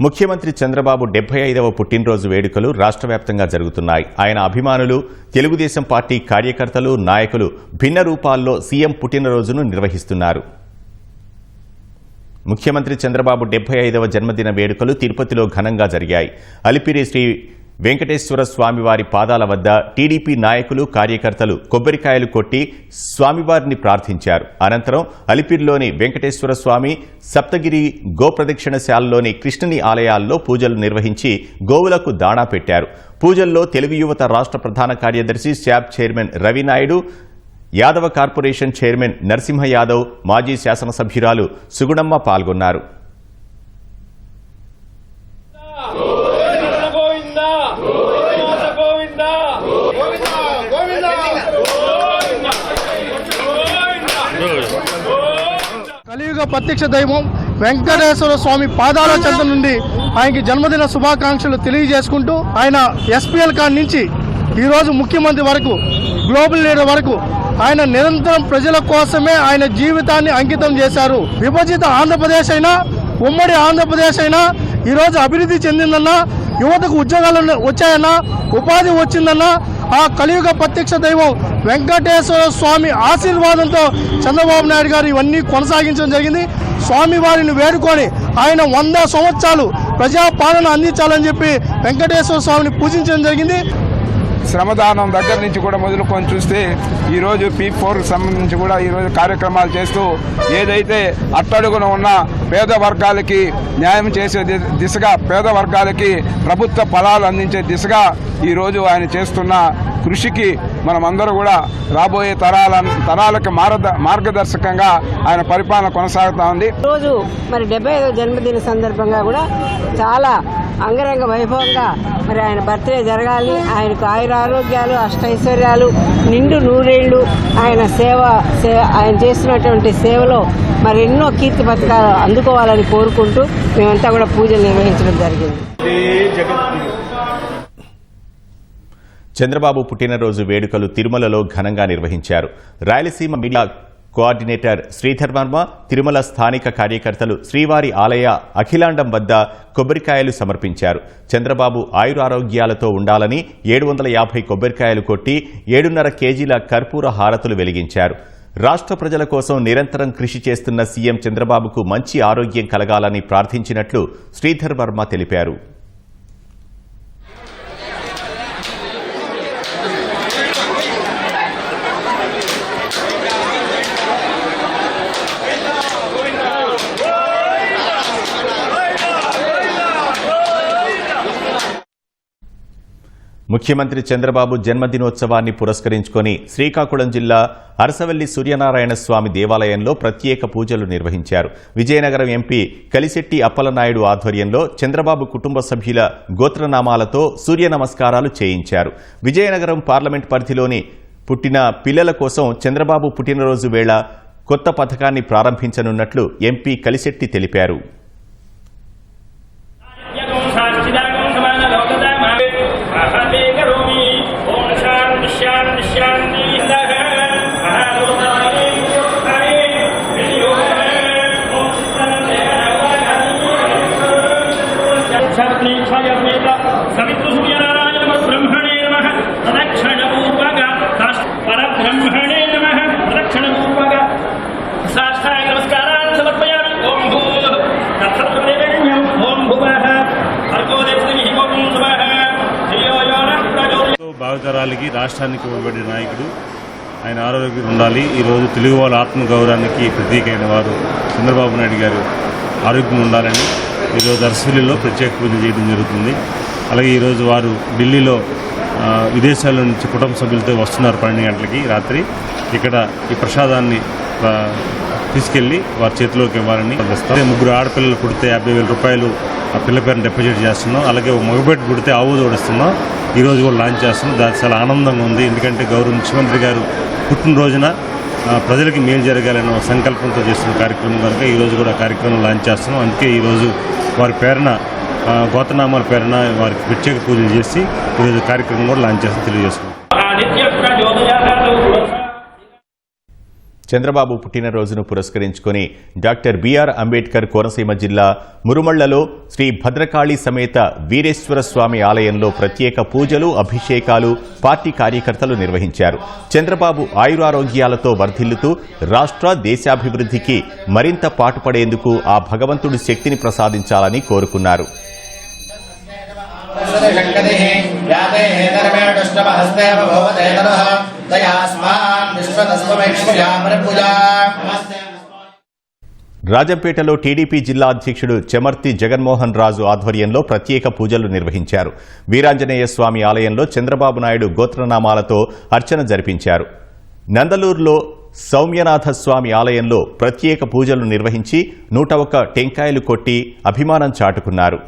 ముఖ్యమంత్రి చంద్రబాబు 75వ పుట్టినరోజు వేడుకలు రాష్ట్ర వ్యాప్తంగా జరుగుతున్నాయి. ఆయన అభిమానులు, తెలుగుదేశం పార్టీ కార్యకర్తలు, నాయకులు భిన్న రూపాల్లో సీఎం పుట్టినరోజును నిర్వహిస్తున్నారు. ముఖ్యమంత్రి చంద్రబాబు 75వ జన్మదిన వేడుకలు తిరుపతిలో ఘనంగా జరిగాయి. అలిపిరి శ్రీ వెంకటేశ్వర స్వామివారి పాదాల వద్ద టీడీపీ నాయకులు, కార్యకర్తలు కొబ్బరికాయలు కొట్టి స్వామివారిని ప్రార్థించారు. అనంతరం అలిపిరిలోని వెంకటేశ్వర స్వామి, సప్తగిరి గోప్రదక్షిణశాలలోని కృష్ణుని ఆలయాల్లో పూజలు నిర్వహించి గోవులకు దాణా పెట్టారు. పూజల్లో తెలుగు యువత రాష్ట్ర ప్రధాన కార్యదర్శి SAAP chairman Ravi Naidu, Yadava corporation chairman Narasimha Yadav, మాజీ శాసనసభ్యురాలు సుగుణమ్మ పాల్గొన్నారు. కలియుగ ప్రత్యక్ష దైవం వెంకటేశ్వర స్వామి పాదాల చెంత నుండి ఆయనకి జన్మదిన శుభాకాంక్షలు తెలియజేసుకుంటూ, ఆయన ఎస్పీఎల్ కాడి నుంచి ఈరోజు ముఖ్యమంత్రి వరకు, గ్లోబల్ లీడర్ వరకు ఆయన నిరంతరం ప్రజల కోసమే ఆయన జీవితాన్ని అంకితం చేశారు. విభజిత ఆంధ్రప్రదేశ్ అయినా, ఉమ్మడి ఆంధ్రప్రదేశ్ అయినా ఈరోజు అభివృద్ధి చెందిందన్నా, యువతకు ఉద్యోగాలు వచ్చాయన్నా, ఉపాధి వచ్చిందన్నా ఆ కలియుగ ప్రత్యక్ష దైవం వెంకటేశ్వర స్వామి ఆశీర్వాదంతో చంద్రబాబు నాయుడు గారు ఇవన్నీ కొనసాగించడం జరిగింది. స్వామివారిని వేడుకొని ఆయన 100 సంవత్సరాలు ప్రజాపాలన అందించాలని చెప్పి వెంకటేశ్వర స్వామిని పూజించడం జరిగింది. శ్రమదానం దగ్గర నుంచి కూడా మొదలుకొని చూస్తే ఈరోజు P4కు సంబంధించి కూడా ఈరోజు కార్యక్రమాలు చేస్తూ ఏదైతే అట్టడుగున ఉన్న పేద వర్గాలకి న్యాయం చేసే దిశగా, పేద వర్గాలకి ప్రభుత్వ ఫలాలు అందించే దిశగా ఈరోజు ఆయన చేస్తున్న కృషికి మనమందరూ కూడా రాబోయే తరాలకు మార్గదర్శకంగా ఆయన పరిపాలన కొనసాగుతా ఉంది. రోజు మరి 75వ జన్మదిన సందర్భంగా కూడా చాలా అంగరంగ వైభవంగా మరి ఆయన బర్త్డే జరగాలి, ఆయనకు ఆయురారోగ్యాలు, అష్టైశ్వర్యాలు, నిండు నూరేళ్లు ఆయన ఆయన చేస్తున్నటువంటి సేవలో మరి ఎన్నో కీర్తి పథకాలు అందుకోవాలని కోరుకుంటూ మేమంతా కూడా పూజలు నిర్వహించడం జరిగింది. చంద్రబాబు పుట్టినరోజు వేడుకలు తిరుమలలో ఘనంగా నిర్వహించారు. రాయలసీమ మీడియా కోఆర్డినేటర్ శ్రీధర్ వర్మ, తిరుమల స్థానిక కార్యకర్తలు శ్రీవారి ఆలయ అఖిలాండం వద్ద కొబ్బరికాయలు సమర్పించారు. చంద్రబాబు ఆయురారోగ్యాలతో ఉండాలని 750 కొబ్బరికాయలు కొట్టి 7.5 కేజీల కర్పూర హారతులు వెలిగించారు. రాష్ట్ర ప్రజల కోసం నిరంతరం కృషి చేస్తున్న సీఎం చంద్రబాబుకు మంచి ఆరోగ్యం కలగాలని ప్రార్థించినట్లు శ్రీధర్ వర్మ తెలిపారు. ముఖ్యమంత్రి చంద్రబాబు జన్మదినోత్సవాన్ని పురస్కరించుకొని శ్రీకాకుళం జిల్లా అరసవల్లి సూర్యనారాయణ స్వామి దేవాలయంలో ప్రత్యేక పూజలు నిర్వహించారు. విజయనగరం ఎంపీ కలిశెట్టి అప్పలనాయుడు ఆధ్వర్యంలో చంద్రబాబు కుటుంబ సభ్యుల గోత్రనామాలతో సూర్య నమస్కారాలు చేయించారు. విజయనగరం పార్లమెంట్ పరిధిలోని పుట్టిన పిల్లల కోసం చంద్రబాబు పుట్టినరోజు వేళ కొత్త పథకాన్ని ప్రారంభించనున్నట్లు ఎంపీ కలిశెట్టి తెలిపారు. భావితరాలకి, రాష్ట్రానికి ఇవ్వబడిన నాయకుడు, ఆయన ఆరోగ్యం ఉండాలి. ఈరోజు తెలుగు వాళ్ళ ఆత్మగౌరవానికి ప్రతీకైన వారు చంద్రబాబు నాయుడు గారు ఆరోగ్యం ఉండాలని ఈరోజు అరసవల్లిలో ప్రత్యేక పూజ చేయడం జరుగుతుంది. అలాగే ఈరోజు వారు ఢిల్లీలో విదేశాల నుంచి కుటుంబ సభ్యులతో వస్తున్నారు. 12 గంటలకి రాత్రి ఇక్కడ ఈ ప్రసాదాన్ని తీసుకెళ్లి వారి చేతిలోకి ఇవ్వాలని వస్తారు. 3 ఆడపిల్లలు పుడితే 50,000 రూపాయలు ఆ పిల్ల పేరుని డిపాజిట్ చేస్తున్నాం. అలాగే మగబెట్టి పుడితే ఆవు జోడిస్తున్నాం. ఈరోజు కూడా లాంచ్ చేస్తున్నాం. దానికి చాలా ఆనందంగా ఉంది. ఎందుకంటే గౌరవ ముఖ్యమంత్రి గారు పుట్టినరోజున ప్రజలకి మేలు జరగాలన్న సంకల్పంతో చేస్తున్న కార్యక్రమం కనుక ఈరోజు కూడా కార్యక్రమం లాంచ్ చేస్తున్నాం. అందుకే ఈరోజు వారి పేరున గోత్రనామాల పేరున వారికి ప్రత్యేక పూజలు చేసి ఈరోజు కార్యక్రమం కూడా లాంచ్ చేసి తెలియజేస్తున్నాం. చంద్రబాబు పుట్టినరోజును పురస్కరించుకుని డాక్టర్ బిఆర్ అంబేద్కర్ కోనసీమ జిల్లా మురుమళ్లలో శ్రీ భద్రకాళి సమేత వీరేశ్వర స్వామి ఆలయంలో ప్రత్యేక పూజలు అభిషేకాలు పార్టీ కార్యకర్తలు నిర్వహించారు. చంద్రబాబు ఆయురారోగ్యాలతో వర్ధిల్లుతూ రాష్ట్ర దేశాభివృద్ధికి మరింత పాటుపడేందుకు ఆ భగవంతుడి శక్తిని ప్రసాదించాలని కోరుకున్నారు. రాజంపేటలో టీడీపీ జిల్లా అధ్యక్షుడు చెమర్తి జగన్మోహన్ రాజు ఆధ్వర్యంలో ప్రత్యేక పూజలు నిర్వహించారు. వీరాంజనేయ స్వామి ఆలయంలో చంద్రబాబు నాయుడు గోత్రనామాలతో అర్చన జరిపించారు. నందలూరులో సౌమ్యనాథ స్వామి ఆలయంలో ప్రత్యేక పూజలు నిర్వహించి 101 టెంకాయలు కొట్టి అభిమానం చాటుకున్నారు.